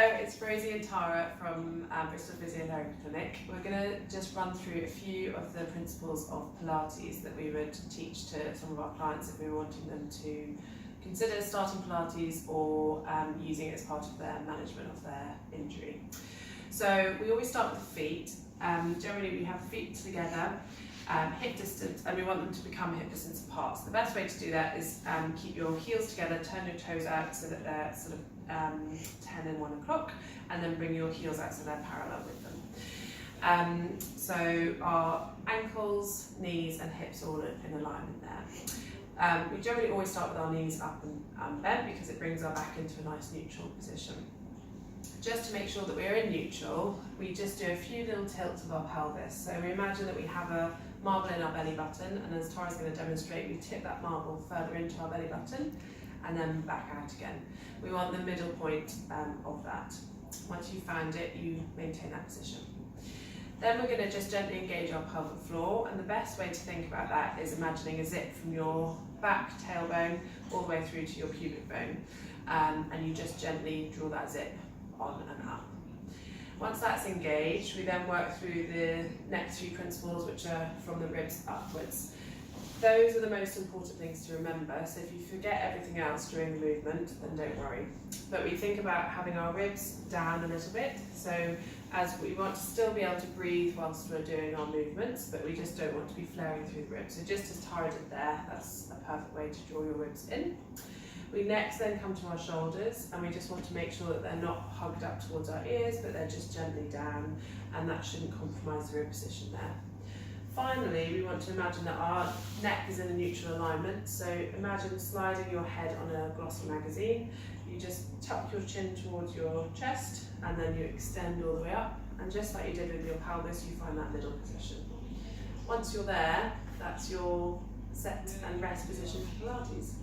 It's Rosie and Tara from Bristol Physiotherapy Clinic. We're going to just run through a few of the principles of Pilates that we would teach to some of our clients if we were wanting them to consider starting Pilates or using it as part of their management of their injury. So we always start with the feet. Generally we have feet together, hip distance, and we want them to become hip distance apart. So the best way to do that is keep your heels together, turn your toes out so that they're sort of 10 and 1 o'clock, and then bring your heels out so they're parallel with them. So our ankles, knees and hips all in alignment there. We generally always start with our knees up and bent because it brings our back into a nice neutral position. Just to make sure that we're in neutral, we just do a few little tilts of our pelvis. So we imagine that we have a marble in our belly button, and as Tara's going to demonstrate, we tip that marble further into our belly button and then back out again. We want the middle point of that. Once you've found it, you maintain that position. Then we're going to just gently engage our pelvic floor, and the best way to think about that is imagining a zip from your back tailbone all the way through to your pubic bone, and you just gently draw that zip on and up. Once that's engaged, we then work through the next few principles, which are from the ribs upwards. Those are the most important things to remember, so if you forget everything else during the movement, then don't worry. But we think about having our ribs down a little bit, so as we want to still be able to breathe whilst we're doing our movements, but we just don't want to be flaring through the ribs. So just as Tara did there, that's a perfect way to draw your ribs in. We next then come to our shoulders, and we just want to make sure that they're not hugged up towards our ears, but they're just gently down, and that shouldn't compromise the rib position there. Finally, we want to imagine that our neck is in a neutral alignment, so imagine sliding your head on a glossy magazine. You just tuck your chin towards your chest, and then you extend all the way up, and just like you did with your pelvis, you find that middle position. Once you're there, that's your set and rest position for Pilates.